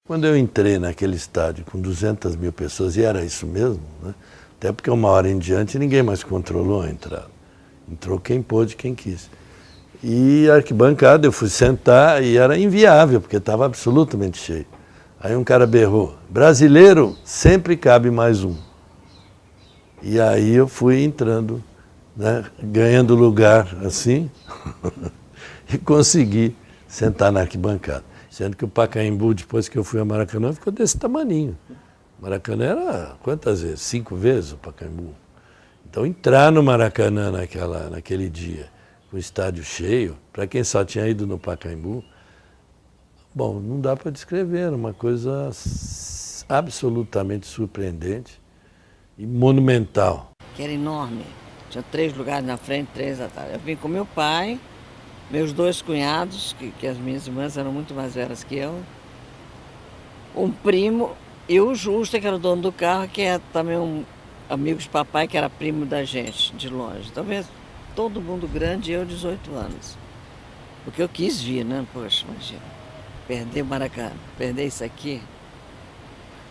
Quando eu entrei naquele estádio com 200 mil pessoas, e era isso mesmo, né? Até porque uma hora em diante ninguém mais controlou a entrada. Entrou quem pôde, quem quis. E a arquibancada, eu fui sentar e era inviável, porque estava absolutamente cheio. Aí um cara berrou: brasileiro, sempre cabe mais um. E aí eu fui entrando, né, ganhando lugar assim, e consegui sentar na arquibancada. Sendo que o Pacaembu, depois que eu fui ao Maracanã, ficou desse tamaninho. O Maracanã era quantas vezes? 5 vezes o Pacaembu. Então entrar no Maracanã naquele dia, com o estádio cheio, para quem só tinha ido no Pacaembu, bom, não dá para descrever, era uma coisa absolutamente surpreendente e monumental. Que era enorme, tinha 3 lugares na frente, 3 atrás. Eu vim com meu pai, meus 2 cunhados, que as minhas irmãs eram muito mais velhas que eu, um primo e o Justa, que era o dono do carro, que é também um amigo de papai, que era primo da gente, de longe. Talvez todo mundo grande e eu 18 anos. Porque eu quis vir, né? Poxa, imagina. Perder o Maracanã, perder isso aqui.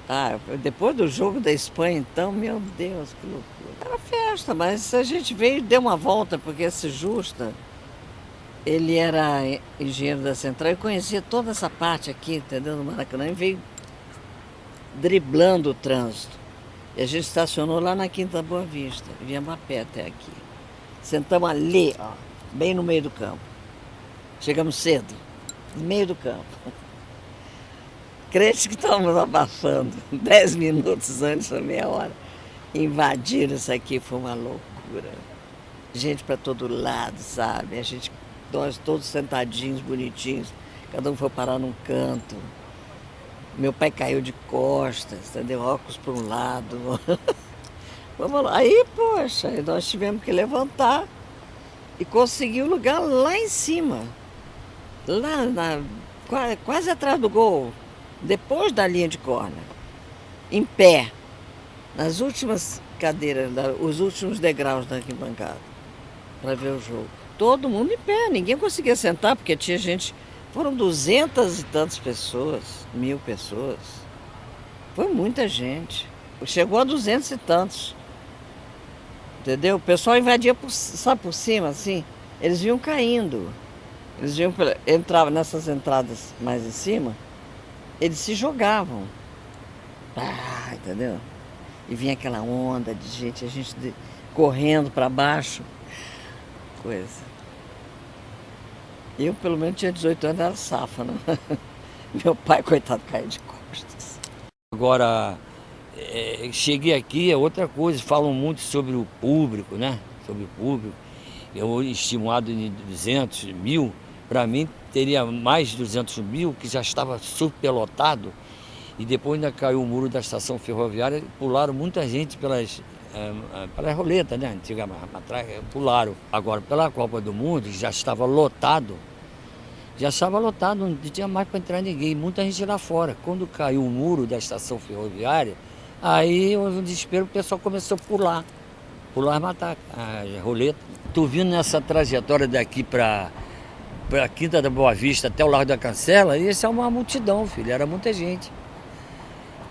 Ah, depois do jogo da Espanha, então, meu Deus, que loucura. Era festa, mas a gente veio e deu uma volta, porque esse Justa, ele era engenheiro da Central e conhecia toda essa parte aqui, entendeu, no Maracanã, e veio driblando o trânsito. E a gente estacionou lá na Quinta Boa Vista, viemos a pé até aqui. Sentamos ali, ó, bem no meio do campo. Chegamos cedo, no meio do campo. Crente que estávamos abafando, 10 minutos antes da meia hora. Invadiram isso aqui, foi uma loucura. Gente para todo lado, sabe? Nós todos sentadinhos, bonitinhos, cada um foi parar num canto. Meu pai caiu de costas, entendeu? Óculos para um lado. Vamos lá. Aí, poxa, nós tivemos que levantar e conseguir o lugar lá em cima. Quase atrás do gol, depois da linha de córner. Em pé, nas últimas cadeiras, os últimos degraus da arquibancada, para ver o jogo. Todo mundo em pé, ninguém conseguia sentar, porque tinha gente. Foram 200 e tantas pessoas, 1000 pessoas. Foi muita gente. Chegou a 200 e tantos. Entendeu? O pessoal invadia, sabe, por cima, assim. Eles vinham caindo. Eles vinham, entravam nessas entradas mais em cima, eles se jogavam. Ah, entendeu? E vinha aquela onda de gente, a gente correndo para baixo. Coisa. Eu, pelo menos, tinha 18 anos, era safa, né? Meu pai, coitado, caiu de costas. Agora, cheguei aqui, é outra coisa, falam muito sobre o público, né? Sobre o público. Eu estimado em 200 mil, para mim teria mais de 200 mil, que já estava superlotado. E depois ainda caiu o muro da estação ferroviária, pularam muita gente pelas roletas, né? Antigamente, atrás, pularam. Agora, pela Copa do Mundo, já estava lotado, não tinha mais para entrar ninguém, muita gente lá fora. Quando caiu o muro da estação ferroviária, aí houve um desespero, o pessoal começou a pular e matar a roleta. Tu vindo nessa trajetória daqui para a Quinta da Boa Vista até o Largo da Cancela, isso é uma multidão, filho, era muita gente.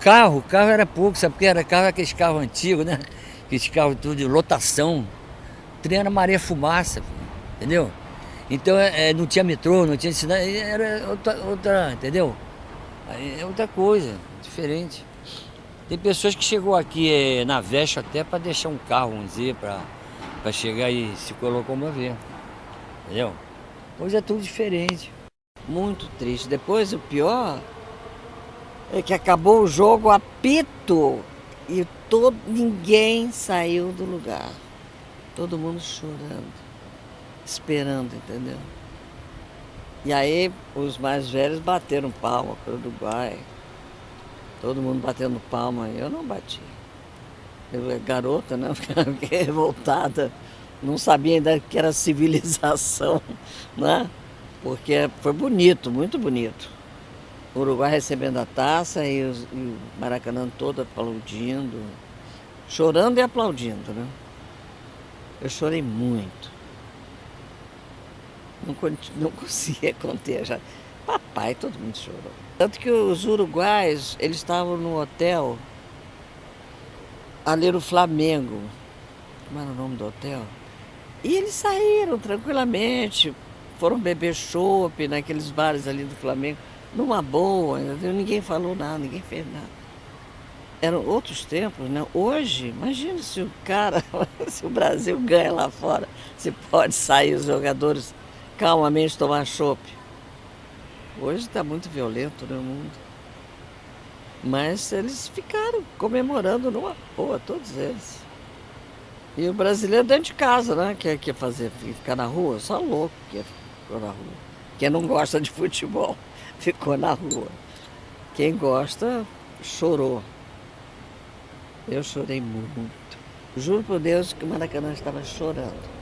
Carro era pouco, sabe porque era carro, aqueles carros antigos, né? Aqueles carros tudo de lotação. O trem era maré fumaça, filho, entendeu? Então não tinha metrô, não tinha cidade, era outra, entendeu? Aí é outra coisa, diferente. Tem pessoas que chegou aqui na Veste até para deixar um carro, vamos dizer, para chegar e se locomover, entendeu? Hoje é tudo diferente. Muito triste. Depois, o pior é que acabou o jogo, apito, e ninguém saiu do lugar. Todo mundo chorando, esperando, entendeu? E aí, os mais velhos bateram palma para o Uruguai. Todo mundo batendo palma, eu não bati. Eu, garota, né? Fiquei revoltada. Não sabia ainda que era civilização, né? Porque foi bonito, muito bonito. O Uruguai recebendo a taça e o Maracanã todo aplaudindo. Chorando e aplaudindo, né? Eu chorei muito. Não conseguia conter já. Papai, todo mundo chorou. Tanto que os uruguaios, eles estavam no hotel ali no Flamengo. Como era o nome do hotel? E eles saíram tranquilamente, foram beber chopp naqueles bares ali do Flamengo, numa boa, entendeu? Ninguém falou nada, ninguém fez nada. Eram outros tempos, né? Hoje, imagina se o cara, se o Brasil ganha lá fora, se pode sair os jogadores calmamente tomar chopp. Hoje está muito violento, né, o mundo. Mas eles ficaram comemorando numa boa, todos eles. E o brasileiro dentro de casa, né? Quer fazer, ficar na rua, só louco que ficou na rua. Quem não gosta de futebol ficou na rua. Quem gosta chorou. Eu chorei muito. Juro por Deus que o Maracanã estava chorando.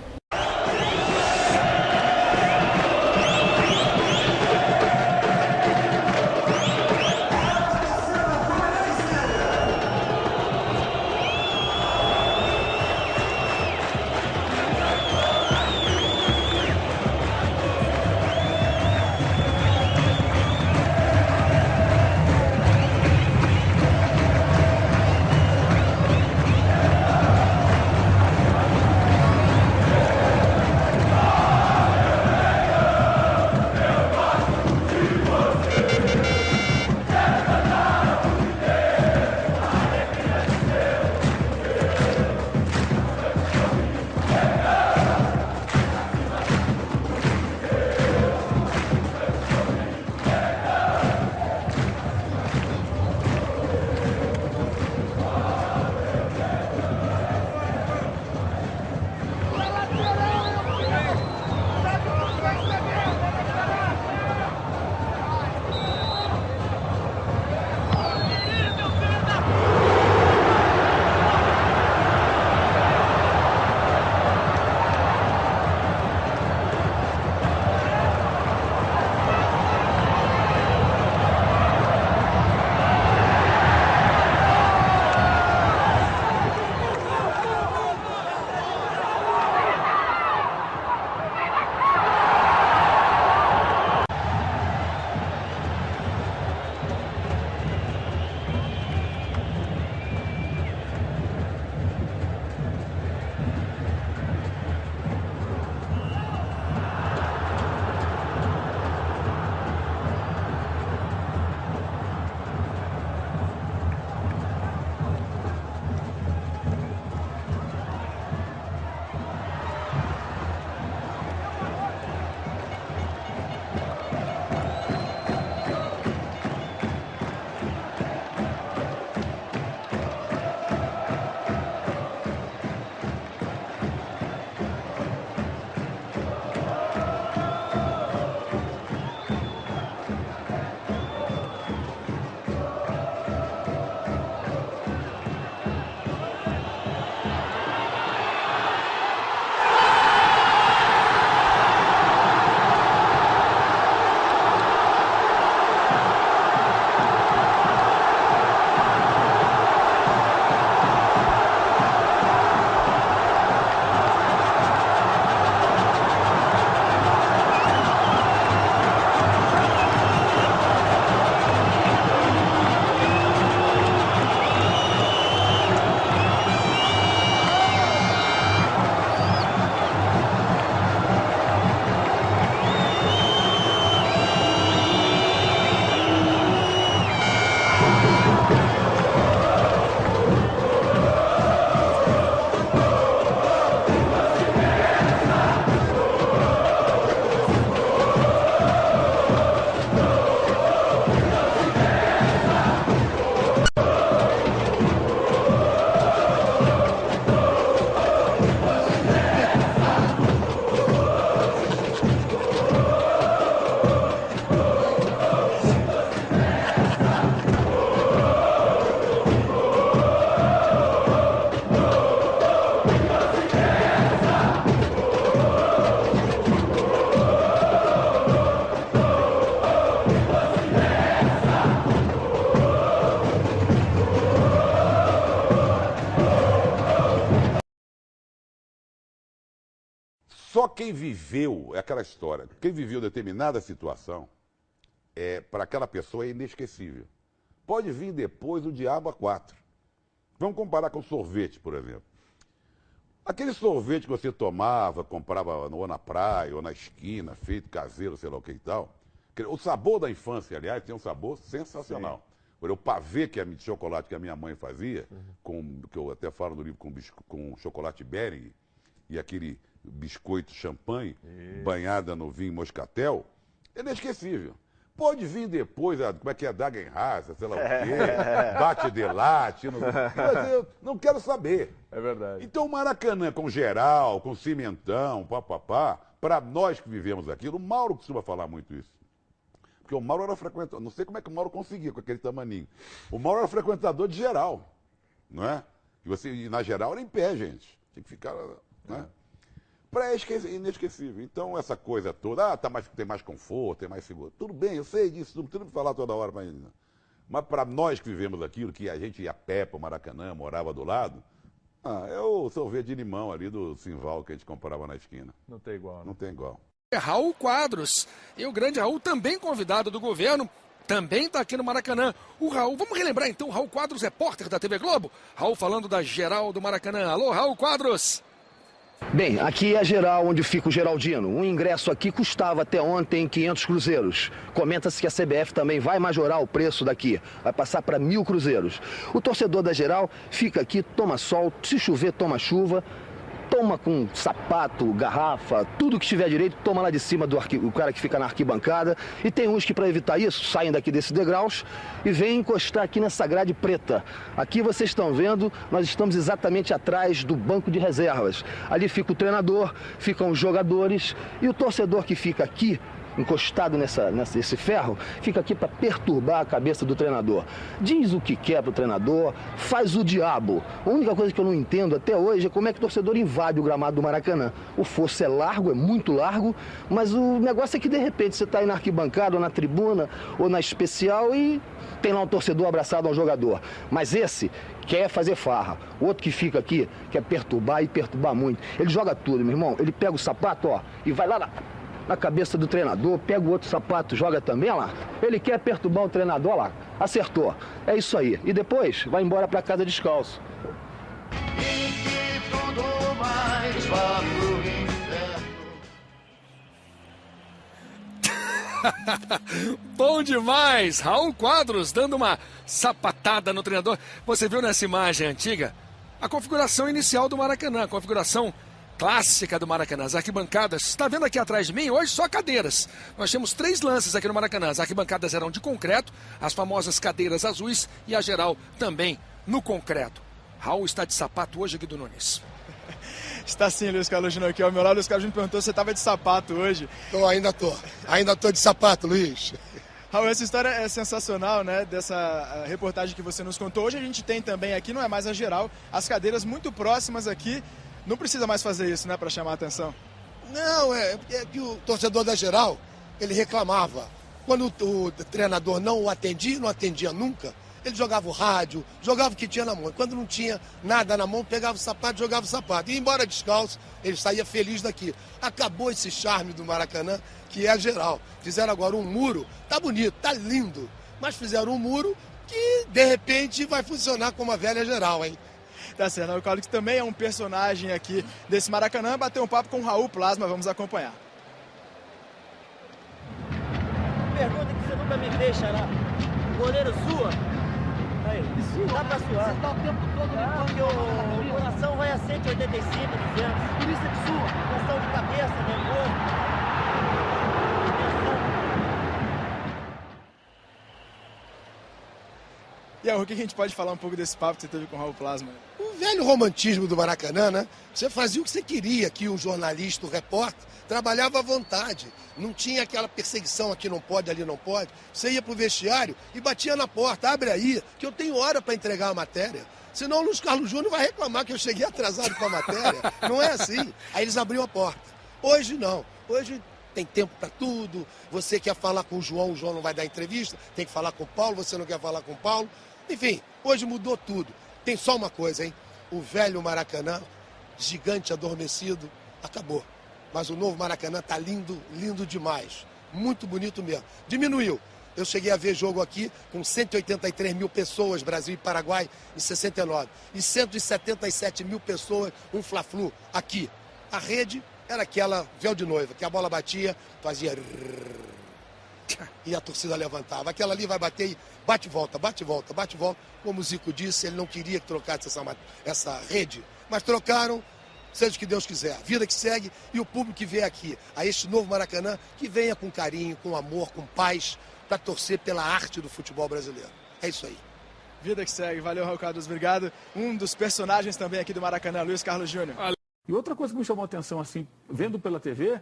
Só quem viveu, é aquela história, quem viveu determinada situação para aquela pessoa é inesquecível. Pode vir depois o diabo a 4. Vamos comparar com sorvete, por exemplo. Aquele sorvete que você tomava, comprava ou na praia, ou na esquina, feito caseiro, sei lá o que e tal. O sabor da infância, aliás, tem um sabor sensacional. O pavê de chocolate que a minha mãe fazia, que eu até falo no livro com chocolate Bering, e aquele biscoito champanhe, banhada no vinho moscatel, é inesquecível. Pode vir depois, como é que é, Dagenhasa, sei lá o quê, Bate de Latte, mas eu não quero saber. É verdade. Então o Maracanã com geral, com cimentão, papapá, para nós que vivemos aquilo, o Mauro costuma falar muito isso. Porque o Mauro era frequentador, não sei como é que o Mauro conseguia com aquele tamaninho. O Mauro era frequentador de geral, não é? E na geral era em pé, gente. Tinha que ficar, né? Inesquecível. Então, essa coisa toda, tem mais conforto, tem mais segurança. Tudo bem, eu sei disso, não precisa me falar toda hora. Mas para nós que vivemos aquilo, que a gente ia a pé para o Maracanã, morava do lado, é o sorvete de limão ali do Simval que a gente comprava na esquina. Não tem igual, né? Não tem igual. Raul Quadros. E o grande Raul, também convidado do governo, também está aqui no Maracanã. O Raul, vamos relembrar então, o Raul Quadros, repórter da TV Globo. Raul falando da geral do Maracanã. Alô, Raul Quadros. Bem, aqui é a geral onde fica o Geraldino. Um ingresso aqui custava até ontem 500 cruzeiros. Comenta-se que a CBF também vai majorar o preço daqui. Vai passar para 1.000 cruzeiros. O torcedor da geral fica aqui, toma sol, se chover, toma chuva. Toma com sapato, garrafa, tudo que tiver direito, toma lá de cima do o cara que fica na arquibancada. E tem uns que, para evitar isso, saem daqui desses degraus e vêm encostar aqui nessa grade preta. Aqui vocês estão vendo, nós estamos exatamente atrás do banco de reservas. Ali fica o treinador, ficam os jogadores e o torcedor que fica aqui, encostado nesse ferro, fica aqui para perturbar a cabeça do treinador. Diz o que quer pro treinador, faz o diabo. A única coisa que eu não entendo até hoje é como é que o torcedor invade o gramado do Maracanã. O fosso é largo, é muito largo, mas o negócio é que de repente você está aí na arquibancada, ou na tribuna, ou na especial e tem lá um torcedor abraçado a um jogador. Mas esse quer fazer farra. O outro que fica aqui quer perturbar e perturbar muito. Ele joga tudo, meu irmão. Ele pega o sapato, ó, e vai lá na cabeça do treinador, pega o outro sapato, joga também, olha lá. Ele quer perturbar o treinador, olha lá. Acertou. É isso aí. E depois vai embora para casa descalço. E tudo mais vá pro inferno. Bom demais! Raul Quadros dando uma sapatada no treinador. Você viu nessa imagem antiga a configuração inicial do Maracanã, a configuração clássica do Maracanã, as arquibancadas. Está vendo aqui atrás de mim? Hoje só cadeiras. Nós temos 3 lances aqui no Maracanã. As arquibancadas eram de concreto, as famosas cadeiras azuis e a geral também no concreto. Raul está de sapato hoje, Guido Nunes. Está sim, Luiz Carlos Júnior aqui ao meu lado. Luiz Carlos Júnior perguntou se você estava de sapato hoje. Ainda tô de sapato, Luiz. Raul, essa história é sensacional, né? Dessa reportagem que você nos contou. Hoje a gente tem também aqui, não é mais a geral, as cadeiras muito próximas aqui. Não precisa mais fazer isso, né, para chamar a atenção? Não, é que o torcedor da geral, ele reclamava. Quando o treinador não o atendia, não atendia nunca, ele jogava o rádio, jogava o que tinha na mão. Quando não tinha nada na mão, pegava o sapato, jogava o sapato. E embora descalço, ele saía feliz daqui. Acabou esse charme do Maracanã, que é a geral. Fizeram agora um muro, tá bonito, tá lindo. Mas fizeram um muro que, de repente, vai funcionar como a velha geral, hein? Tá certo, o Carlos que também é um personagem aqui desse Maracanã, bateu um papo com o Raul Plasma, vamos acompanhar. Pergunta que você nunca me fez, Xará. O goleiro sua? Aí, dá pra suar. Você tá o tempo todo porque o coração vai a 185, 200. Por isso é de sua. Questão de cabeça, nervoso. E aí, o que a gente pode falar um pouco desse papo que você teve com o Raul Plasma? O velho romantismo do Maracanã, né? Você fazia o que você queria, que o jornalista, o repórter, trabalhava à vontade. Não tinha aquela perseguição, aqui não pode, ali não pode. Você ia pro vestiário e batia na porta, abre aí, que eu tenho hora para entregar a matéria. Senão o Luiz Carlos Júnior vai reclamar que eu cheguei atrasado com a matéria. Não é assim. Aí eles abriam a porta. Hoje não. Hoje tem tempo para tudo. Você quer falar com o João não vai dar entrevista. Tem que falar com o Paulo, você não quer falar com o Paulo. Enfim, hoje mudou tudo. Tem só uma coisa, hein? O velho Maracanã, gigante adormecido, acabou. Mas o novo Maracanã tá lindo, lindo demais. Muito bonito mesmo. Diminuiu. Eu cheguei a ver jogo aqui com 183 mil pessoas, Brasil e Paraguai, em 69. E 177 mil pessoas, um Fla-Flu aqui. A rede era aquela véu de noiva, que a bola batia, fazia... E a torcida levantava. Aquela ali vai bater e bate e volta, bate e volta, bate e volta. Como o Zico disse, ele não queria que trocasse essa rede. Mas trocaram, seja o que Deus quiser. Vida que segue e o público que vem aqui, a este novo Maracanã, que venha com carinho, com amor, com paz, para torcer pela arte do futebol brasileiro. É isso aí. Vida que segue. Valeu, Raul Carlos. Obrigado. Um dos personagens também aqui do Maracanã, Luiz Carlos Júnior. E outra coisa que me chamou a atenção, assim, vendo pela TV,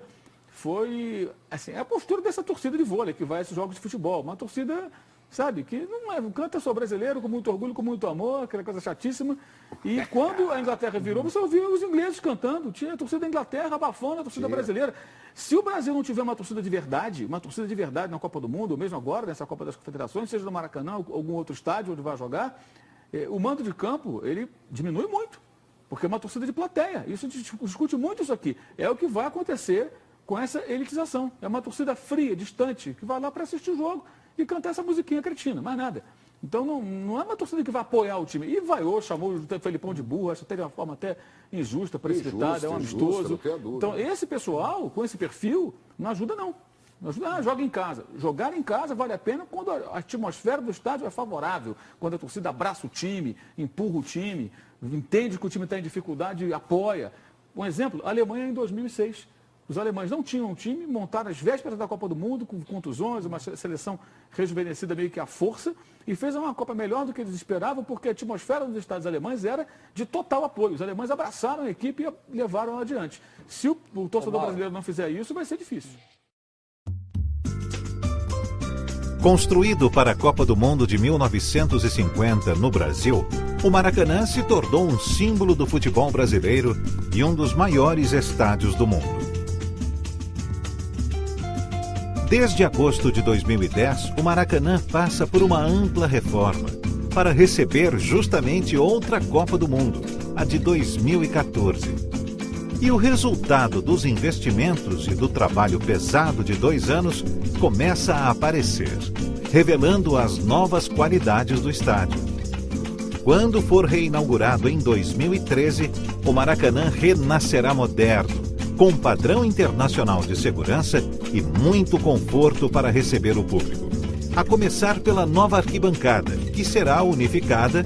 foi assim, a postura dessa torcida de vôlei que vai a esses jogos de futebol. Uma torcida, sabe, que não canta sou brasileiro, com muito orgulho, com muito amor, aquela coisa chatíssima. E quando a Inglaterra virou, você ouviu os ingleses cantando. Tinha a torcida da Inglaterra abafando a torcida brasileira. Se o Brasil não tiver uma torcida de verdade na Copa do Mundo, ou mesmo agora, nessa Copa das Confederações, seja no Maracanã ou algum outro estádio onde vai jogar, o mando de campo, ele diminui muito. Porque é uma torcida de plateia. Isso discute muito isso aqui. É o que vai acontecer com essa elitização. É uma torcida fria, distante, que vai lá para assistir o jogo e cantar essa musiquinha cretina, mais nada. Então não é uma torcida que vai apoiar o time. E vaiou, chamou o Felipão de burro, acho que teve uma forma até injusta, precipitada, é um amistoso. Então esse pessoal, com esse perfil, não ajuda não. Não ajuda, joga em casa. Jogar em casa vale a pena quando a atmosfera do estádio é favorável, quando a torcida abraça o time, empurra o time, entende que o time está em dificuldade e apoia. Um exemplo, a Alemanha em 2006. Os alemães não tinham um time, montaram as vésperas da Copa do Mundo, com contusões, uma seleção rejuvenescida meio que à força, e fez uma Copa melhor do que eles esperavam, porque a atmosfera dos estádios alemães era de total apoio. Os alemães abraçaram a equipe e levaram ela adiante. Se o torcedor brasileiro não fizer isso, vai ser difícil. Construído para a Copa do Mundo de 1950 no Brasil, o Maracanã se tornou um símbolo do futebol brasileiro e um dos maiores estádios do mundo. Desde agosto de 2010, o Maracanã passa por uma ampla reforma para receber justamente outra Copa do Mundo, a de 2014. E o resultado dos investimentos e do trabalho pesado de 2 anos começa a aparecer, revelando as novas qualidades do estádio. Quando for reinaugurado em 2013, o Maracanã renascerá moderno, com padrão internacional de segurança e muito conforto para receber o público. A começar pela nova arquibancada, que será unificada,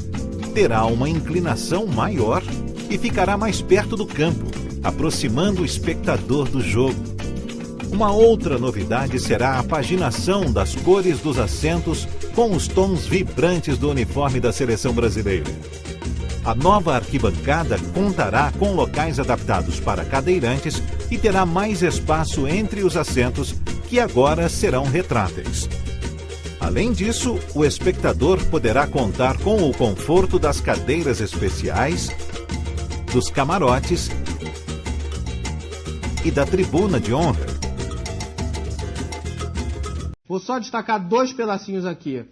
terá uma inclinação maior e ficará mais perto do campo, aproximando o espectador do jogo. Uma outra novidade será a paginação das cores dos assentos com os tons vibrantes do uniforme da seleção brasileira. A nova arquibancada contará com locais adaptados para cadeirantes e terá mais espaço entre os assentos, que agora serão retráteis. Além disso, o espectador poderá contar com o conforto das cadeiras especiais, dos camarotes e da tribuna de honra. Vou só destacar 2 pedacinhos aqui.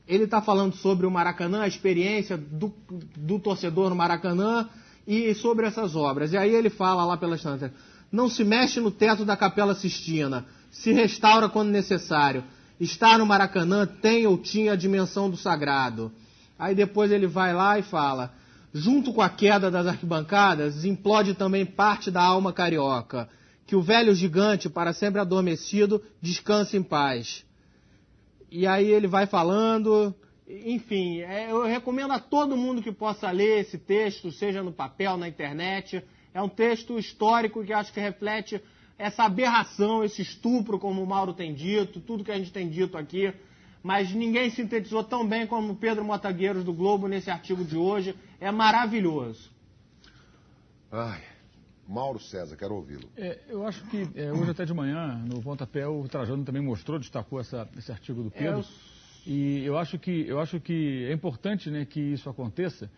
Ele está falando sobre o Maracanã, a experiência do torcedor no Maracanã e sobre essas obras. E aí ele fala lá pela estante, não se mexe no teto da Capela Sistina, se restaura quando necessário. Estar no Maracanã tem ou tinha a dimensão do sagrado. Aí depois ele vai lá e fala, junto com a queda das arquibancadas, implode também parte da alma carioca. Que o velho gigante, para sempre adormecido, descanse em paz. E aí ele vai falando, enfim, eu recomendo a todo mundo que possa ler esse texto, seja no papel, na internet. É um texto histórico que acho que reflete essa aberração, esse estupro, como o Mauro tem dito, tudo que a gente tem dito aqui. Mas ninguém sintetizou tão bem como o Pedro Motagueiros do Globo nesse artigo de hoje. É maravilhoso. Ai, Mauro César, quero ouvi-lo. Eu acho que hoje até de manhã, no pontapé, o Trajano também destacou esse artigo do Pedro. E eu acho que é importante, né, que isso aconteça,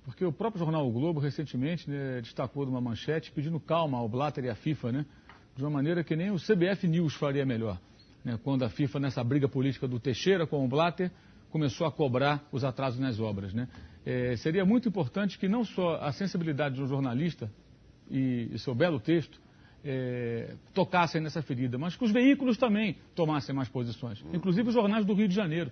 porque o próprio jornal O Globo, recentemente, né, destacou numa manchete pedindo calma ao Blatter e à FIFA, né, de uma maneira que nem o CBF News faria melhor. Né, quando a FIFA, nessa briga política do Teixeira com o Blatter, começou a cobrar os atrasos nas obras. Né. Seria muito importante que não só a sensibilidade de um jornalista e seu belo texto, tocassem nessa ferida, mas que os veículos também tomassem mais posições, inclusive os jornais do Rio de Janeiro,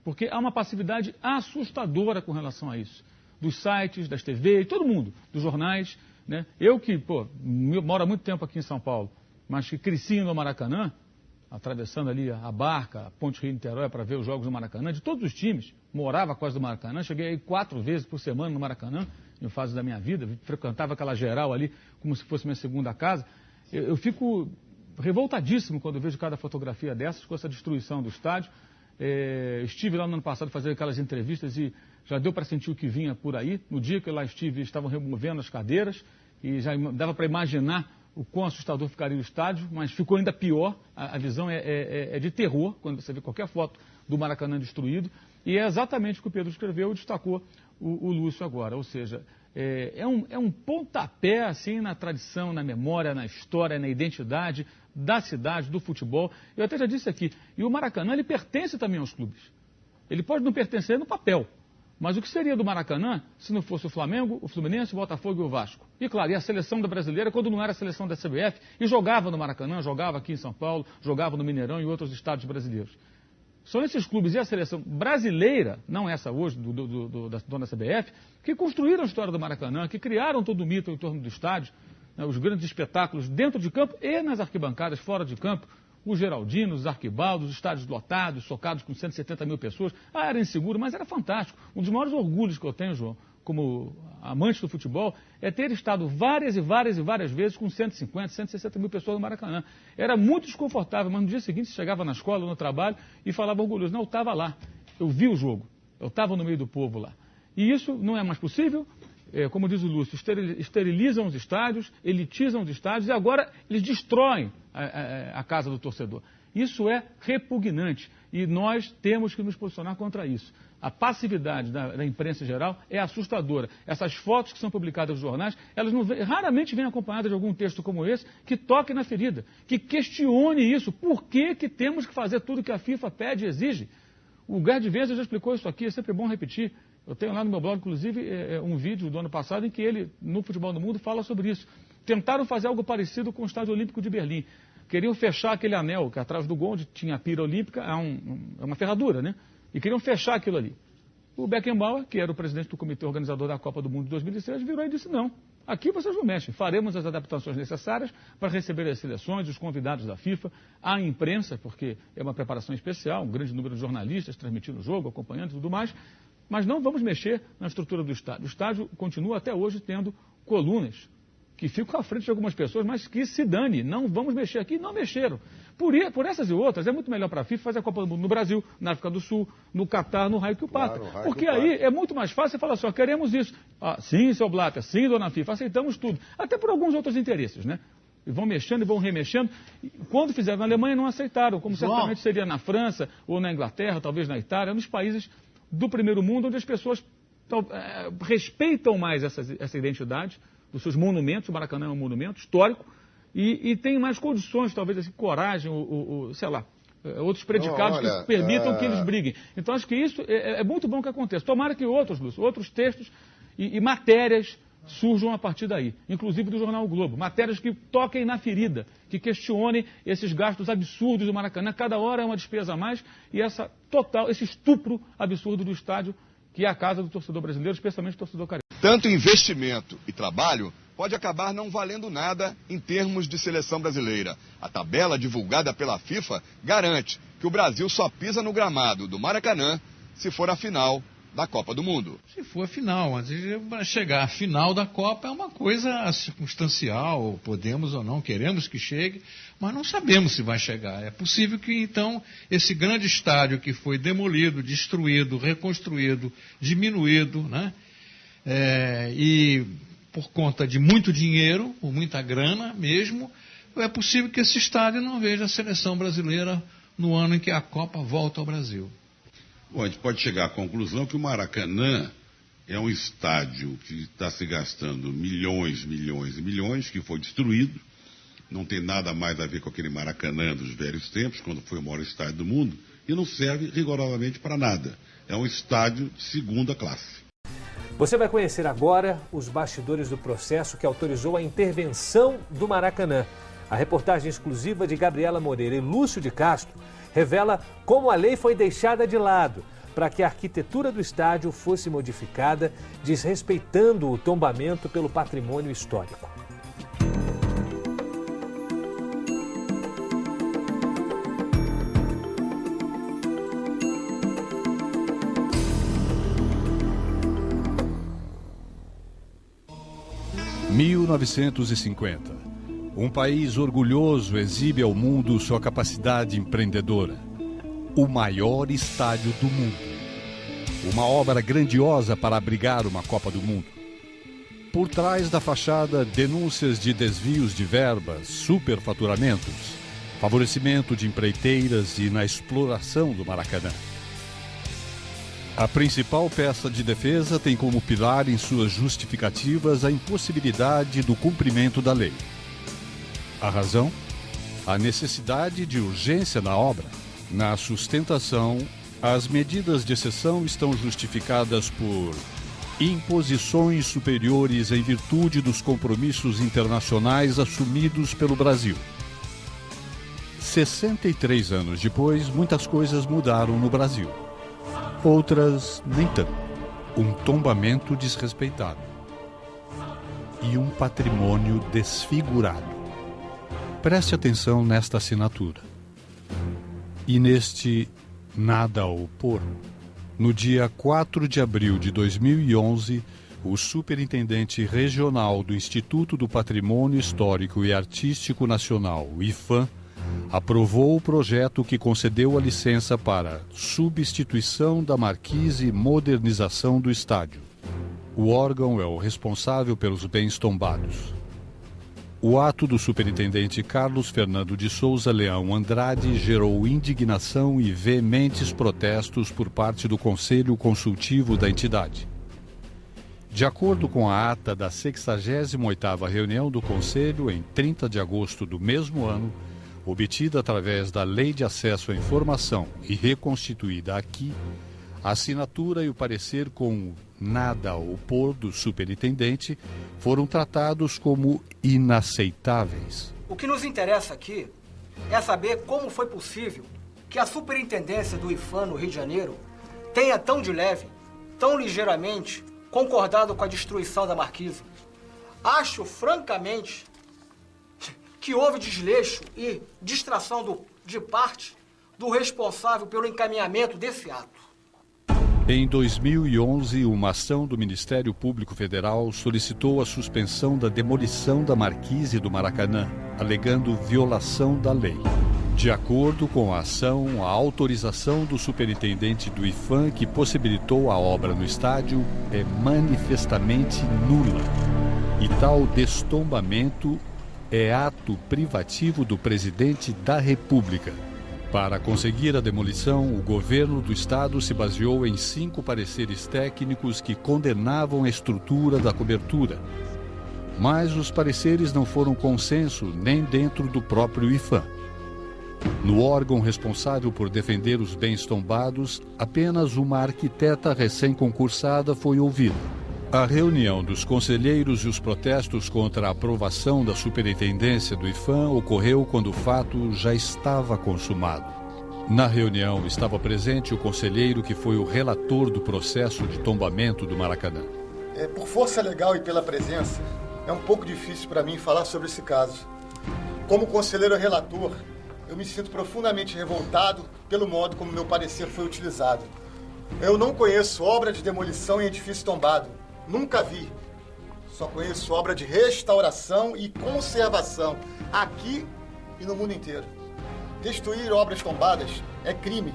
porque há uma passividade assustadora com relação a isso, dos sites, das TVs, todo mundo, dos jornais, né? Eu que, moro há muito tempo aqui em São Paulo, mas que cresci no Maracanã, atravessando ali a Barca, a Ponte Rio-Niterói para ver os jogos do Maracanã, de todos os times, morava quase do Maracanã, cheguei aí 4 vezes por semana no Maracanã, em fase da minha vida, frequentava aquela geral ali como se fosse minha segunda casa. Eu fico revoltadíssimo quando vejo cada fotografia dessas, com essa destruição do estádio. Estive lá no ano passado fazendo aquelas entrevistas e já deu para sentir o que vinha por aí. No dia que eu lá estive, estavam removendo as cadeiras e já dava para imaginar o quão assustador ficaria o estádio, mas ficou ainda pior. A visão é de terror quando você vê qualquer foto do Maracanã destruído. E é exatamente o que o Pedro escreveu e destacou o Lúcio agora. Ou seja, é um pontapé assim na tradição, na memória, na história, na identidade da cidade, do futebol. Eu até já disse aqui, e o Maracanã ele pertence também aos clubes. Ele pode não pertencer no papel, mas o que seria do Maracanã se não fosse o Flamengo, o Fluminense, o Botafogo e o Vasco? E claro, e a seleção da brasileira quando não era a seleção da CBF e jogava no Maracanã, jogava aqui em São Paulo, jogava no Mineirão e outros estados brasileiros. São esses clubes e a seleção brasileira, não essa hoje, da dona CBF, que construíram a história do Maracanã, que criaram todo o mito em torno do estádio, né, os grandes espetáculos dentro de campo e nas arquibancadas, fora de campo, os Geraldinos, os Arquibaldos, os estádios lotados, socados com 170 mil pessoas. Era inseguro, mas era fantástico. Um dos maiores orgulhos que eu tenho, João, como amante do futebol, é ter estado várias e várias vezes com 150, 160 mil pessoas no Maracanã. Era muito desconfortável, mas no dia seguinte você chegava na escola, no trabalho, e falava orgulhoso, não, eu estava lá, eu vi o jogo, eu estava no meio do povo lá. E isso não é mais possível, como diz o Lúcio, esterilizam os estádios, elitizam os estádios, e agora eles destroem a casa do torcedor. Isso é repugnante, e nós temos que nos posicionar contra isso. A passividade da imprensa em geral é assustadora. Essas fotos que são publicadas nos jornais, elas raramente vêm acompanhadas de algum texto como esse, que toque na ferida, que questione isso. Por que temos que fazer tudo que a FIFA pede e exige? O Gerd Wenzel já explicou isso aqui, é sempre bom repetir. Eu tenho lá no meu blog, inclusive, um vídeo do ano passado em que ele, no Futebol do Mundo, fala sobre isso. Tentaram fazer algo parecido com o Estádio Olímpico de Berlim. Queriam fechar aquele anel, que atrás do gol, onde tinha a pira olímpica, é uma ferradura, né? E queriam fechar aquilo ali. O Beckenbauer, que era o presidente do comitê organizador da Copa do Mundo de 2006, virou e disse, não, aqui vocês não mexem, faremos as adaptações necessárias para receber as seleções, os convidados da FIFA, a imprensa, porque é uma preparação especial, um grande número de jornalistas transmitindo o jogo, acompanhando e tudo mais, mas não vamos mexer na estrutura do estádio. O estádio continua até hoje tendo colunas que ficam à frente de algumas pessoas, mas que se dane, não vamos mexer aqui, não mexeram. Por essas e outras, é muito melhor para a FIFA fazer a Copa do Mundo no Brasil, na África do Sul, no Catar, no raio que o parta. Claro, porque aí é muito mais fácil você falar assim, ó, queremos isso. Ah, sim, seu Blatter, sim, dona FIFA, aceitamos tudo. Até por alguns outros interesses, né? E vão mexendo e vão remexendo. Quando fizeram na Alemanha, não aceitaram, como certamente seria na França, ou na Inglaterra, talvez na Itália, nos países do primeiro mundo, onde as pessoas respeitam mais essa identidade dos seus monumentos. O Maracanã é um monumento histórico, e tem mais condições, talvez, assim, coragem, sei lá, outros predicados que permitam que eles briguem. Então, acho que isso é muito bom que aconteça. Tomara que outros textos e matérias surjam a partir daí, inclusive do jornal o Globo. Matérias que toquem na ferida, que questionem esses gastos absurdos do Maracanã. Cada hora é uma despesa a mais, e esse estupro absurdo do estádio, que é a casa do torcedor brasileiro, especialmente do torcedor carioca. Tanto investimento e trabalho pode acabar não valendo nada em termos de seleção brasileira. A tabela divulgada pela FIFA garante que o Brasil só pisa no gramado do Maracanã se for a final da Copa do Mundo. Se for a final, mas chegar à final da Copa é uma coisa circunstancial, podemos ou não, queremos que chegue, mas não sabemos se vai chegar. É possível que, então, esse grande estádio que foi demolido, destruído, reconstruído, diminuído, né? E por conta de muito dinheiro, ou muita grana mesmo, é possível que esse estádio não veja a seleção brasileira no ano em que a Copa volta ao Brasil. Bom, a gente pode chegar à conclusão que o Maracanã é um estádio que está se gastando milhões, milhões e milhões, que foi destruído. Não tem nada mais a ver com aquele Maracanã dos velhos tempos, quando foi o maior estádio do mundo, e não serve rigorosamente para nada. É um estádio de segunda classe. Você vai conhecer agora os bastidores do processo que autorizou a intervenção do Maracanã. A reportagem exclusiva de Gabriela Moreira e Lúcio de Castro revela como a lei foi deixada de lado para que a arquitetura do estádio fosse modificada, desrespeitando o tombamento pelo patrimônio histórico. Em 1950, um país orgulhoso exibe ao mundo sua capacidade empreendedora. O maior estádio do mundo. Uma obra grandiosa para abrigar uma Copa do Mundo. Por trás da fachada, denúncias de desvios de verbas, superfaturamentos, favorecimento de empreiteiras e na exploração do Maracanã. A principal peça de defesa tem como pilar em suas justificativas a impossibilidade do cumprimento da lei. A razão? A necessidade de urgência na obra. Na sustentação, as medidas de exceção estão justificadas por imposições superiores em virtude dos compromissos internacionais assumidos pelo Brasil. 63 anos depois, muitas coisas mudaram no Brasil. Outras, nem tanto. Um tombamento desrespeitado. E um patrimônio desfigurado. Preste atenção nesta assinatura. E neste nada a opor. No dia 4 de abril de 2011, o superintendente regional do Instituto do Patrimônio Histórico e Artístico Nacional, o IPHAN, aprovou o projeto que concedeu a licença para substituição da marquise e modernização do estádio. O órgão é o responsável pelos bens tombados. O ato do superintendente Carlos Fernando de Souza Leão Andrade gerou indignação e veementes protestos por parte do Conselho Consultivo da entidade. De acordo com a ata da 68ª reunião do Conselho, em 30 de agosto do mesmo ano, obtida através da Lei de Acesso à Informação e reconstituída aqui, a assinatura e o parecer com nada a opor do superintendente foram tratados como inaceitáveis. O que nos interessa aqui é saber como foi possível que a superintendência do IPHAN no Rio de Janeiro tenha tão de leve, tão ligeiramente concordado com a destruição da marquise. Acho, francamente, que houve desleixo e distração de parte do responsável pelo encaminhamento desse ato. Em 2011, uma ação do Ministério Público Federal solicitou a suspensão da demolição da marquise do Maracanã, alegando violação da lei. De acordo com a ação, a autorização do superintendente do IPHAN que possibilitou a obra no estádio é manifestamente nula. E tal destombamento é ato privativo do presidente da República. Para conseguir a demolição, o governo do estado se baseou em 5 pareceres técnicos que condenavam a estrutura da cobertura. Mas os pareceres não foram consenso nem dentro do próprio IPHAN. No órgão responsável por defender os bens tombados, apenas uma arquiteta recém-concursada foi ouvida. A reunião dos conselheiros e os protestos contra a aprovação da superintendência do IPHAN ocorreu quando o fato já estava consumado. Na reunião estava presente o conselheiro que foi o relator do processo de tombamento do Maracanã. Por força legal e pela presença, é um pouco difícil para mim falar sobre esse caso. Como conselheiro relator, eu me sinto profundamente revoltado pelo modo como meu parecer foi utilizado. Eu não conheço obra de demolição em edifício tombado. Nunca vi. Só conheço obra de restauração e conservação, aqui e no mundo inteiro. Destruir obras tombadas é crime.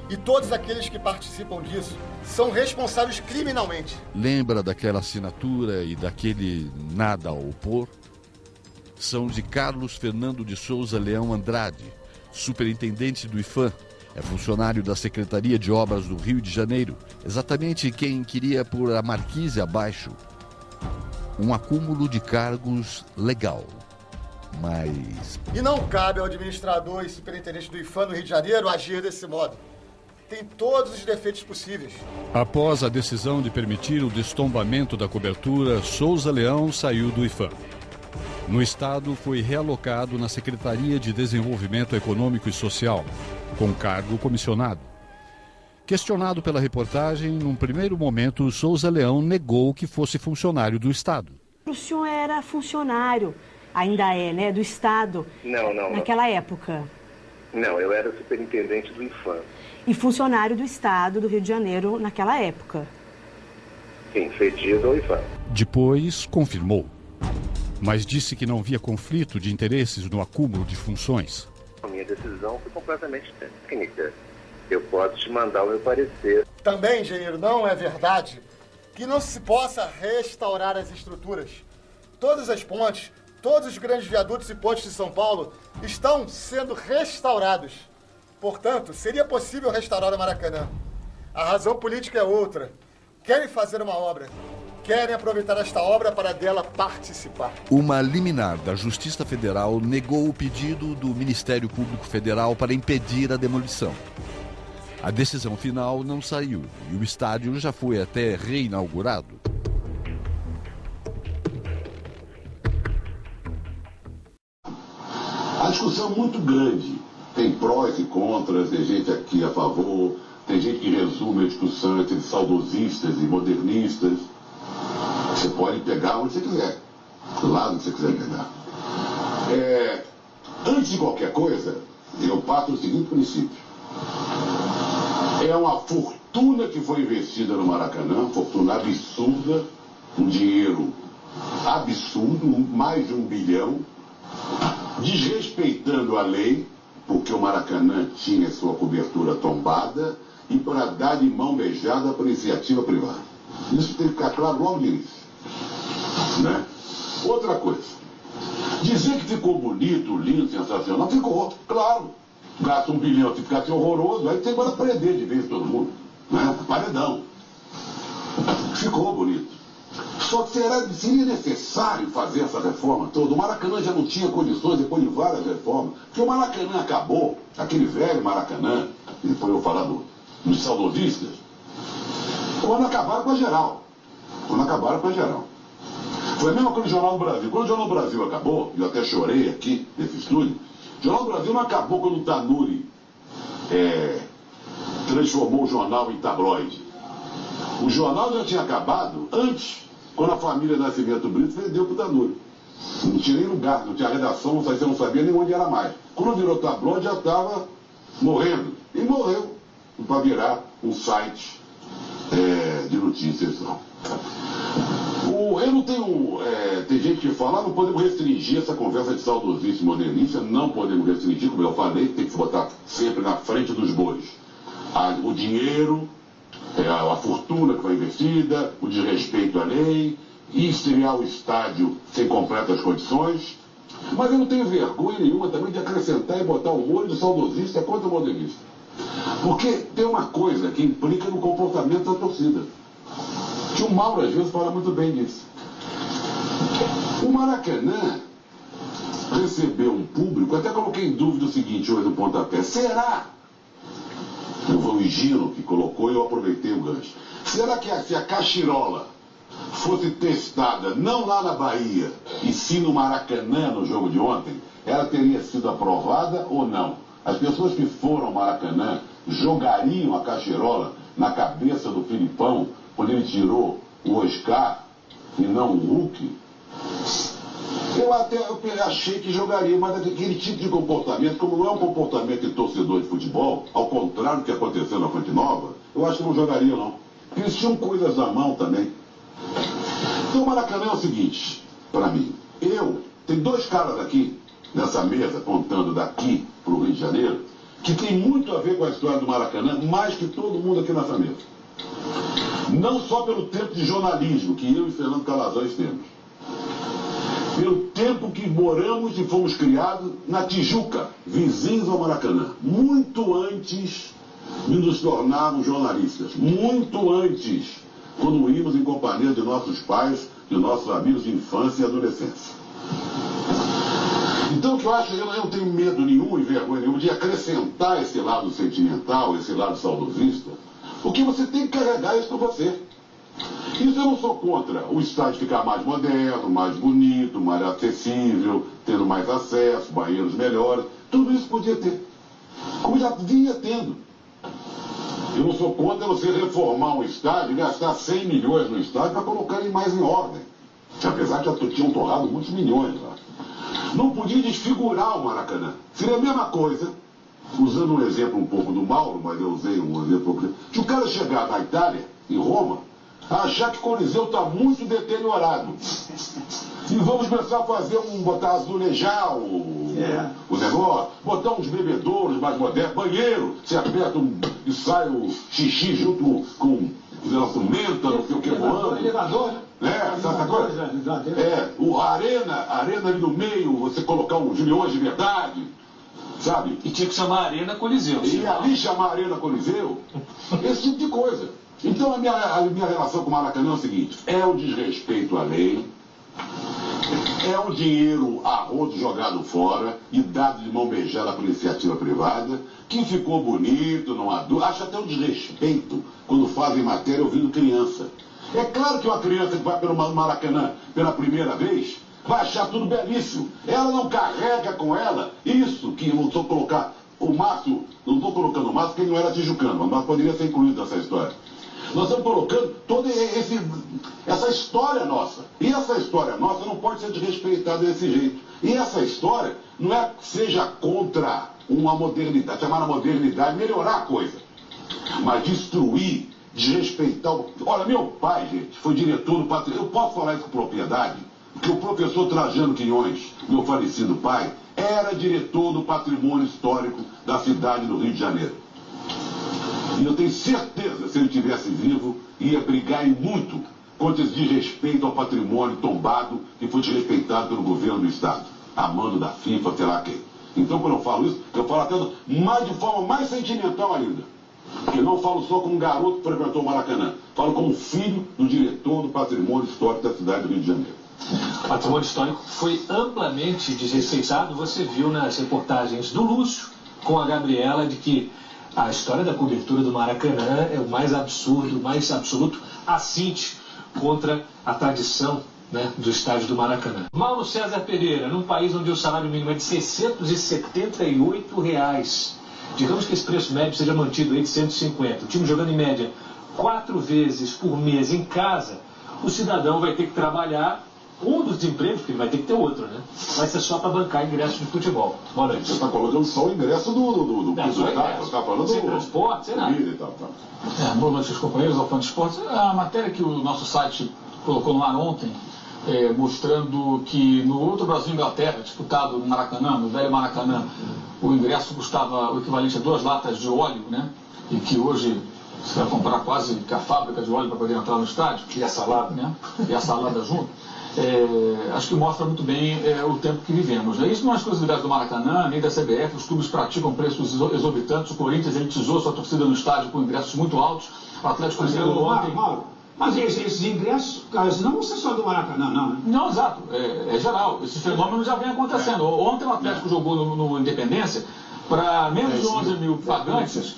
E todos aqueles que participam disso são responsáveis criminalmente. Lembra daquela assinatura e daquele nada a opor? São de Carlos Fernando de Souza Leão Andrade, superintendente do IPHAN. É funcionário da Secretaria de Obras do Rio de Janeiro, exatamente quem queria pôr a marquise abaixo. Um acúmulo de cargos legal, mas... E não cabe ao administrador e superintendente do IPHAN no Rio de Janeiro agir desse modo. Tem todos os defeitos possíveis. Após a decisão de permitir o destombamento da cobertura, Souza Leão saiu do IPHAN. No estado, foi realocado na Secretaria de Desenvolvimento Econômico e Social, com cargo comissionado. Questionado pela reportagem, num primeiro momento, Souza Leão negou que fosse funcionário do estado. O senhor era funcionário, ainda é, né, do estado? Não. Naquela época? Não, eu era superintendente do IFAM. E funcionário do estado do Rio de Janeiro naquela época? Sim, cedido ao IFAM. Depois, confirmou. Mas disse que não via conflito de interesses no acúmulo de funções. A minha decisão foi completamente técnica. Eu posso te mandar o meu parecer. Também, engenheiro, não é verdade que não se possa restaurar as estruturas. Todas as pontes, todos os grandes viadutos e pontes de São Paulo estão sendo restaurados. Portanto, seria possível restaurar o Maracanã. A razão política é outra. Querem fazer uma obra. Querem aproveitar esta obra para dela participar. Uma liminar da Justiça Federal negou o pedido do Ministério Público Federal para impedir a demolição. A decisão final não saiu e o estádio já foi até reinaugurado. A discussão é muito grande. Tem prós e contras, tem gente aqui a favor, tem gente que resume a discussão entre saudosistas e modernistas. Você pode pegar onde você quiser, do lado que você quiser pegar. Antes de qualquer coisa, eu parto do seguinte princípio. É uma fortuna que foi investida no Maracanã, fortuna absurda, um dinheiro absurdo, mais de 1 bilhão, desrespeitando a lei, porque o Maracanã tinha sua cobertura tombada, e para dar de mão beijada para a iniciativa privada. Isso tem que ficar claro logo de início. Né? Outra coisa, dizer que ficou bonito, lindo, sensacional, ficou, claro. Gasta 1 bilhão, se ficasse horroroso, aí tem que prender de vez todo mundo. Né? Paredão. Ficou bonito. Só que seria necessário fazer essa reforma toda. O Maracanã já não tinha condições depois de várias reformas. Porque o Maracanã acabou, aquele velho Maracanã, que foi eu falar dos saudosistas, quando acabaram com a geral. Foi a mesma coisa do Jornal do Brasil. Quando o Jornal do Brasil acabou, eu até chorei aqui nesse estúdio, o Jornal do Brasil não acabou quando o Tanuri transformou o jornal em tabloide. O jornal já tinha acabado antes, quando a família Nascimento Brito vendeu para o Tanuri. Não tinha nem lugar, não tinha redação, você não sabia nem onde era mais. Quando virou tabloide já estava morrendo. E morreu para virar um site de notícias. Eu não tenho. Tem gente que fala, não podemos restringir essa conversa de saudosismo e modernista, não podemos restringir, como eu falei, tem que se botar sempre na frente dos bois. O dinheiro, a fortuna que foi investida, o desrespeito à lei, e estrear o estádio sem completas condições. Mas eu não tenho vergonha nenhuma também de acrescentar e botar o molho do saudosista contra o modernista. Porque tem uma coisa que implica no comportamento da torcida. Que o Mauro às vezes fala muito bem disso. O Maracanã recebeu um público, até coloquei em dúvida o seguinte hoje no pontapé, será? Foi o Gino que colocou e eu aproveitei o gancho. Será que se a Cachirola fosse testada não lá na Bahia, e sim no Maracanã no jogo de ontem, ela teria sido aprovada ou não? As pessoas que foram ao Maracanã jogariam a Cachirola na cabeça do Filipão quando ele tirou o Oscar e não o Hulk? Eu até achei que jogaria, mas aquele tipo de comportamento, como não é um comportamento de torcedor de futebol, ao contrário do que aconteceu na Fonte Nova, eu acho que não jogaria não. Porque eles tinham coisas na mão também. Então o Maracanã é o seguinte, para mim, tem 2 caras aqui, nessa mesa, apontando daqui para o Rio de Janeiro, que tem muito a ver com a história do Maracanã, mais que todo mundo aqui nessa mesa. Não só pelo tempo de jornalismo que eu e Fernando Calazans temos, pelo tempo que moramos e fomos criados na Tijuca, vizinhos ao Maracanã, muito antes de nos tornarmos jornalistas, muito antes, quando íamos em companhia de nossos pais, de nossos amigos de infância e adolescência. Então, o que eu acho, eu não tenho medo nenhum e vergonha nenhuma de acrescentar esse lado sentimental, esse lado saudosista, porque você tem que carregar isso com você. Isso eu não sou contra. O estádio ficar mais moderno, mais bonito, mais acessível, tendo mais acesso, banheiros melhores. Tudo isso podia ter. Como já vinha tendo. Eu não sou contra você reformar um estádio e gastar 100 milhões no estádio para colocar ele mais em ordem. Apesar que já tinham torrado muitos milhões lá. Não podia desfigurar o Maracanã. Seria a mesma coisa, usando um exemplo um pouco do Mauro, mas eu usei um exemplo. Se o cara chegar na Itália, em Roma, achar que o Coliseu está muito deteriorado. E vamos começar a fazer botar azulejar o negócio, botar uns bebedouros mais modernos, banheiro, você aperta e sai o xixi junto com menta, não sei o que voando. Elevador. Essa coisa. A arena ali no meio, você colocar uns milhões de verdade, sabe? E tinha que chamar Arena Coliseu. E ali chamar Arena Coliseu, esse tipo de coisa. Então a minha relação com o Maracanã é o seguinte, é o desrespeito à lei, é o dinheiro a rodo jogado fora e dado de mão beijada por iniciativa privada, que ficou bonito, não há dúvida. Acho até um desrespeito quando fazem matéria ouvindo criança. É claro que uma criança que vai pelo Maracanã pela primeira vez vai achar tudo belíssimo. Ela não carrega com ela isso que eu não estou colocar o Márcio, não estou colocando o Márcio porque ele não era tijucano, mas poderia ser incluído nessa história. Nós estamos colocando toda essa história nossa. E essa história nossa não pode ser desrespeitada desse jeito. E essa história não é que seja contra uma modernidade, chamar a modernidade, melhorar a coisa. Mas destruir, desrespeitar. Olha, meu pai, gente, foi diretor do patrimônio. Eu posso falar isso com propriedade? Porque o professor Trajano Quinhões, meu falecido pai, era diretor do patrimônio histórico da cidade do Rio de Janeiro. E eu tenho certeza, se ele estivesse vivo, ia brigar muito contra esse desrespeito ao patrimônio tombado que foi desrespeitado pelo governo do Estado, a mando da FIFA, sei lá quem. Então, quando eu falo isso, eu falo até de forma mais sentimental ainda. Porque não falo só como um garoto que frequentou o Maracanã, falo como filho do diretor do patrimônio histórico da cidade do Rio de Janeiro. O patrimônio histórico foi amplamente desrespeitado. Você viu nas reportagens do Lúcio com a Gabriela de que a história da cobertura do Maracanã é o mais absurdo, o mais absoluto assinte contra a tradição, né, do estádio do Maracanã. Mauro César Pereira, num país onde o salário mínimo é de R$ 678, digamos que esse preço médio seja mantido aí de 150, o time jogando em média 4 vezes por mês em casa, o cidadão vai ter que trabalhar um dos empregos, porque ele vai ter que ter outro, né? Vai ser só para bancar ingresso de futebol. Boa noite. Você está colocando só o ingresso do estádio, você está falando sem transporte, sem nada. E tal. Boa noite, seus companheiros, Alfano Esportes. A matéria que o nosso site colocou no ar ontem, mostrando que no outro Brasil-Inglaterra, disputado no Maracanã, no velho Maracanã, o ingresso custava o equivalente a 2 latas de óleo, né? E que hoje você vai comprar quase que a fábrica de óleo para poder entrar no estádio. E a salada, né? E a salada junto. Acho que mostra muito bem o tempo que vivemos. Isso não é exclusividade do Maracanã, nem da CBF. Os clubes praticam preços exorbitantes. O Corinthians elitizou sua torcida no estádio com ingressos muito altos. O Atlético Mineiro ontem... Mas esses ingressos, cara, não vão ser só do Maracanã, não, né? Não, exato. É geral. Esse fenômeno já vem acontecendo. Ontem o Atlético jogou no Independência para menos de 11 mil pagantes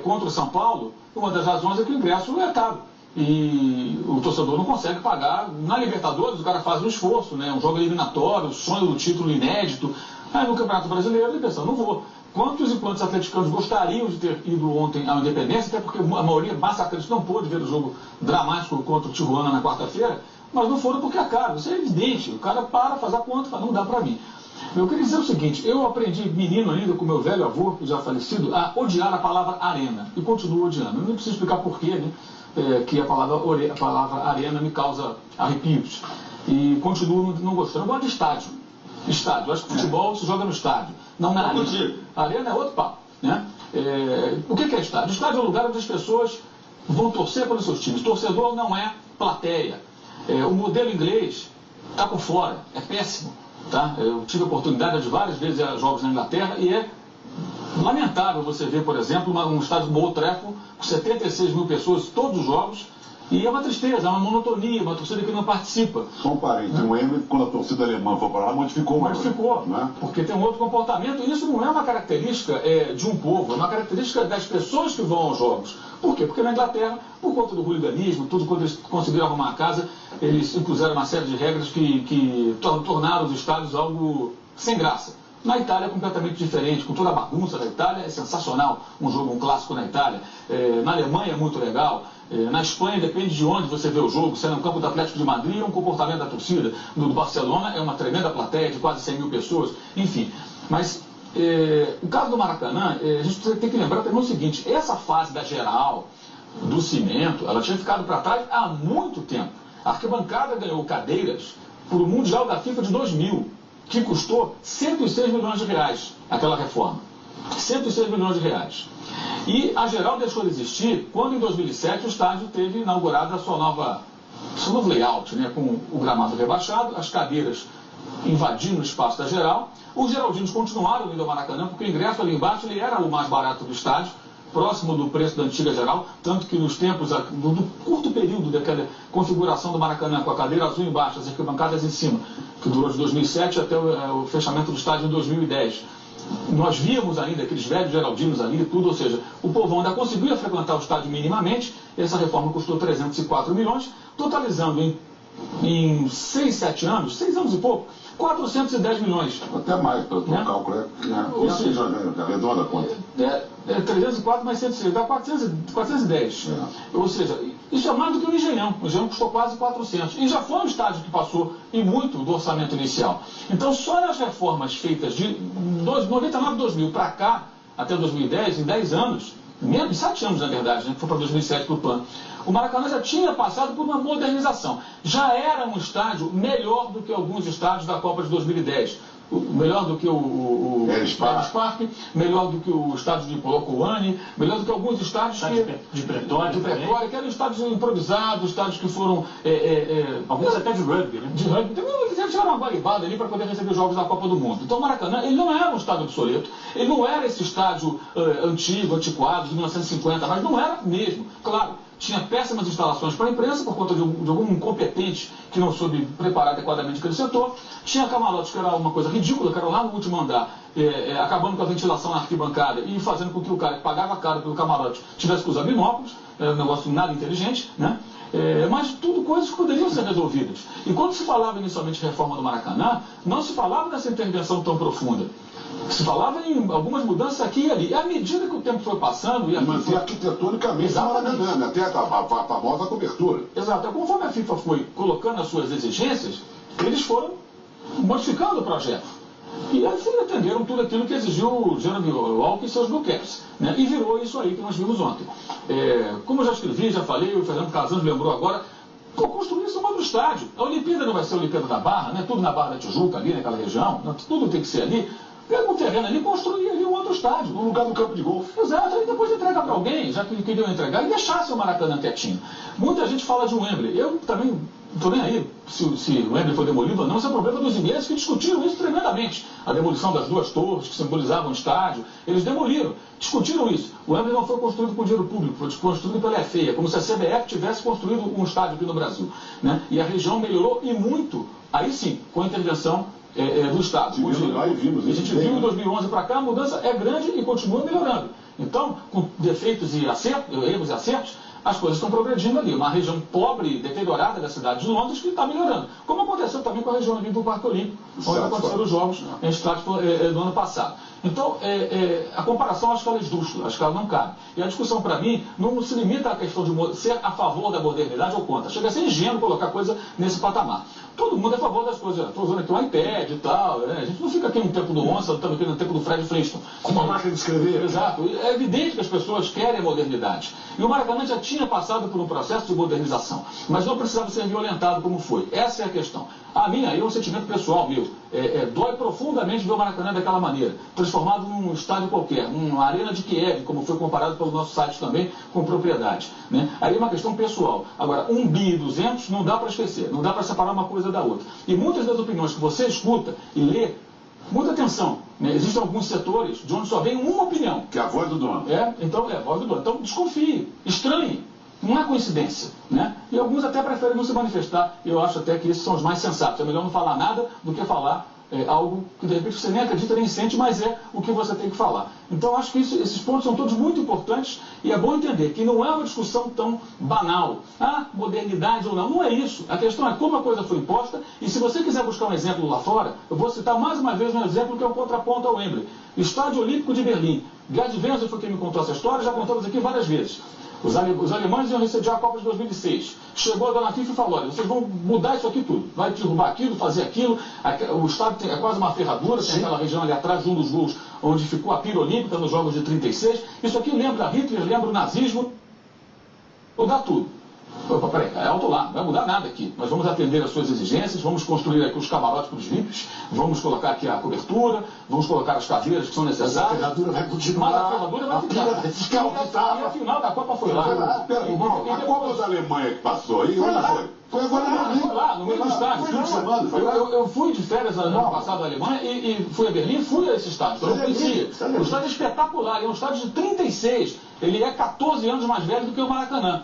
contra o São Paulo. Uma das razões é que o ingresso é caro. E o torcedor não consegue pagar. Na Libertadores o cara faz um esforço, né? Um jogo eliminatório, o sonho do título inédito. Aí no Campeonato Brasileiro ele pensa, não vou. Quantos e quantos atleticanos gostariam de ter ido ontem à Independência, até porque a maioria, massa atlética, não pôde ver o jogo dramático contra o Tijuana na quarta-feira, mas não foram porque é caro. Isso é evidente. O cara faz a conta, fala, não dá pra mim. Eu queria dizer o seguinte, eu aprendi, menino ainda, com meu velho avô, já falecido, a odiar a palavra arena. E continuo odiando. Eu não preciso explicar porquê, né? Que a palavra arena me causa arrepios. E continuo não gostando. Eu gosto de estádio. Estádio. Eu acho que futebol se joga no estádio, não na arena. A arena é outro papo, né? O que é estádio? Estádio é um lugar onde as pessoas vão torcer pelos seus times. Torcedor não é plateia. O modelo inglês está por fora. É péssimo. Tá? Eu tive a oportunidade de várias vezes a jogos na Inglaterra e é lamentável você ver, por exemplo, um estádio do Old Trafford com 76 mil pessoas, todos os jogos, E é uma tristeza, é uma monotonia, uma torcida que não participa. Só um parênteses, o Wembley, quando a torcida alemã foi para lá, modificou o Modificou, né? Porque tem um outro comportamento, e isso não é uma característica de um povo, é uma característica das pessoas que vão aos jogos. Por quê? Porque na Inglaterra, por conta do hooliganismo, tudo quando eles conseguiram arrumar a casa, eles impuseram uma série de regras que tornaram os estádios algo sem graça. Na Itália é completamente diferente, com toda a bagunça da Itália, é sensacional um clássico na Itália. Na Alemanha é muito legal. Na Espanha, depende de onde você vê o jogo, se é no campo do Atlético de Madrid, é um comportamento da torcida. No do Barcelona é uma tremenda plateia de quase 100 mil pessoas, enfim. Mas o caso do Maracanã, a gente tem que lembrar também o seguinte, essa fase da geral, do cimento, ela tinha ficado para trás há muito tempo. A arquibancada ganhou cadeiras para o Mundial da FIFA de 2000, que custou 106 milhões de reais, aquela reforma. 106 milhões de reais. E a geral deixou de existir quando, em 2007, o estádio teve inaugurado seu novo layout, né, com o gramado rebaixado, as cadeiras invadindo o espaço da geral. Os geraldinos continuaram indo ao Maracanã, porque o ingresso ali embaixo ele era o mais barato do estádio, próximo do preço da antiga geral, tanto que nos tempos, do curto período daquela configuração do Maracanã, com a cadeira azul embaixo, as arquibancadas em cima, que durou de 2007 até o fechamento do estádio em 2010. Nós víamos ainda aqueles velhos geraldinos ali e tudo, ou seja, o povão ainda conseguia frequentar o estádio minimamente. Essa reforma custou 304 milhões, totalizando em 6 anos e pouco, 410 milhões. Até mais, pelo cálculo, Ou seja, redonda a conta. 304 mais 106, dá 410. Ou seja, isso é mais do que o Engenhão. O Engenhão custou quase 400. E já foi um estádio que passou e muito do orçamento inicial. Então, só nas reformas feitas de 99, 2000 para cá, até 2010, em 10 anos, menos de 7 anos, na verdade, né, que foi para 2007 para o PAN, o Maracanã já tinha passado por uma modernização. Já era um estádio melhor do que alguns estádios da Copa de 2010. Melhor do que o Ellis Park, melhor do que o estádio de Polokwane, melhor do que alguns estádios de Pretória, que eram estádios improvisados, estádios que foram... alguns até de rugby, né? De rugby. Eles tiveram uma guaribada ali para poder receber os jogos da Copa do Mundo. Então o Maracanã, ele não era um estádio obsoleto, ele não era esse estádio antigo, antiquado, de 1950, mas não era mesmo. Claro, tinha péssimas instalações para a imprensa, por conta de algum incompetente que não soube preparar adequadamente aquele setor. Tinha camarotes que era uma coisa ridícula, que era lá no último andar, acabando com a ventilação na arquibancada e fazendo com que o cara que pagava caro pelo camarote tivesse que usar binóculos, um negócio nada inteligente, né? Mas tudo coisas que poderiam ser resolvidas. E quando se falava inicialmente de reforma do Maracanã, não se falava dessa intervenção tão profunda. Se falava em algumas mudanças aqui e ali. E à medida que o tempo foi passando... E manter arquitetonicamente o Maracanã, né? Até a famosa cobertura. Exato. Conforme a FIFA foi colocando as suas exigências, eles foram modificando o projeto. E assim atenderam tudo aquilo que exigiu o Jeremy Walker e seus Bluecaps, né? E virou isso aí que nós vimos ontem. Como eu já escrevi, já falei, o Fernando Casans lembrou agora, construir-se um outro estádio. A Olimpíada não vai ser a Olimpíada da Barra, né? Tudo na Barra da Tijuca, ali naquela região, né? Tudo tem que ser ali. Pega um terreno ali e construir ali um outro estádio, no lugar do campo de golfe. Exato, aí depois entrega para alguém, já que queriam entregar, e deixasse o Maracanã quietinho. Muita gente fala de Wembley. Eu também não estou nem aí se o Wembley foi demolido ou não. Esse é o problema dos ingleses, que discutiram isso tremendamente. A demolição das duas torres que simbolizavam o estádio, eles demoliram, discutiram isso. O Wembley não foi construído com dinheiro público, foi construído pela FEA, como se a CBF tivesse construído um estádio aqui no Brasil, né? E a região melhorou e muito, aí sim, com a intervenção do Estado. A gente viu em 2011 para cá, a mudança é grande e continua melhorando. Então, com defeitos e erros e acertos, as coisas estão progredindo ali. Uma região pobre e deteriorada da cidade de Londres que está melhorando. Como aconteceu também com a região ali do Parque Olímpico, onde aconteceram os jogos em estádio do ano passado. Então, a comparação acho que ela é esdrúxula, acho que ela não cabe. E a discussão, para mim, não se limita à questão de ser a favor da modernidade ou contra. Chega a ser ingênuo colocar coisa nesse patamar. Todo mundo é a favor das coisas. Estou usando aqui o iPad e tal. Né? A gente não fica aqui no tempo do Onça, estamos aqui no tempo do Fred Flintstone. Com uma máquina de escrever. Exato. É evidente que as pessoas querem a modernidade. E o Maracanã já tinha passado por um processo de modernização, mas não precisava ser violentado como foi. Essa é a questão. A minha, aí é um sentimento pessoal meu. Dói profundamente ver o Maracanã daquela maneira, transformado num estádio qualquer, uma arena de Kiev, como foi comparado pelo nosso site também, com propriedade. Né? Aí é uma questão pessoal. Agora, 1,2 bilhão não dá para esquecer, não dá para separar uma coisa da outra. E muitas das opiniões que você escuta e lê, muita atenção. Né? Existem alguns setores de onde só vem uma opinião. Que é a voz do dono. Então, é a voz do dono. Então, desconfie, estranhe. Não é coincidência, né? E alguns até preferem não se manifestar. Eu acho até que esses são os mais sensatos. É melhor não falar nada do que falar algo que de repente você nem acredita, nem sente, mas é o que você tem que falar. Então acho que esses pontos são todos muito importantes e é bom entender que não é uma discussão tão banal. Ah, modernidade ou não, não é isso. A questão é como a coisa foi imposta e se você quiser buscar um exemplo lá fora, eu vou citar mais uma vez um exemplo que é um contraponto ao Wembley. Estádio Olímpico de Berlim. Gerd Wenzel foi quem me contou essa história, já contamos aqui várias vezes. Os alemães iam receber a Copa de 2006. Chegou a dona FIFA e falou, olha, vocês vão mudar isso aqui tudo. Vai derrubar aquilo, fazer aquilo. O estádio é quase uma ferradura, tem aquela região ali atrás de um dos gols onde ficou a pira olímpica nos Jogos de 36. Isso aqui lembra Hitler, lembra o nazismo. Mudar tudo. Opa, peraí, é alto lá, não vai mudar nada aqui. Nós vamos atender às suas exigências, vamos construir aqui os camarotes para os VIPs, vamos colocar aqui a cobertura, vamos colocar as cadeiras que são necessárias. A ferradura vai continuar. Mas a ferradura vai ficar. E a final da Copa foi lá. A Copa da Alemanha que passou aí, onde foi? Foi agora foi lá, no meio do estádio. Eu fui de férias no ano passado na Alemanha e fui a Berlim e fui a esse estádio. Então eu conhecia. O estádio é espetacular, é um estádio de 36. Ele é 14 anos mais velho do que o Maracanã.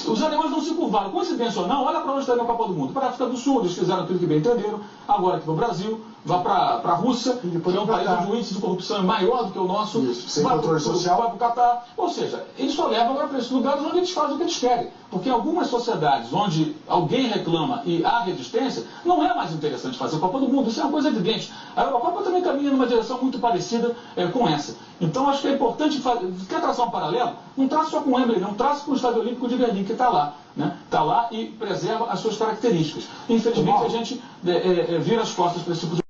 Os alemães não se curvaram. Coincidência ou não, olha para onde está indo a Copa do Mundo. Para a África do Sul, eles fizeram aquilo que bem entenderam. Agora aqui no Brasil, vai para a Rússia, que é um país onde o índice de corrupção é maior do que o nosso. Isso, sem controle social. Vai para o Catar. Ou seja, eles só levam agora para esses lugares onde eles fazem o que eles querem. Porque em algumas sociedades onde alguém reclama e há resistência, não é mais interessante fazer a Copa do Mundo. Isso é uma coisa evidente. A Eurocopa também caminha numa direção muito parecida com essa. Então acho que é importante, quer traçar um paralelo? Não traça só com o Wembley, não traça com o Estádio Olímpico de Berlim, que está lá. Está lá e preserva as suas características. Infelizmente a gente vira as costas para esse tipo de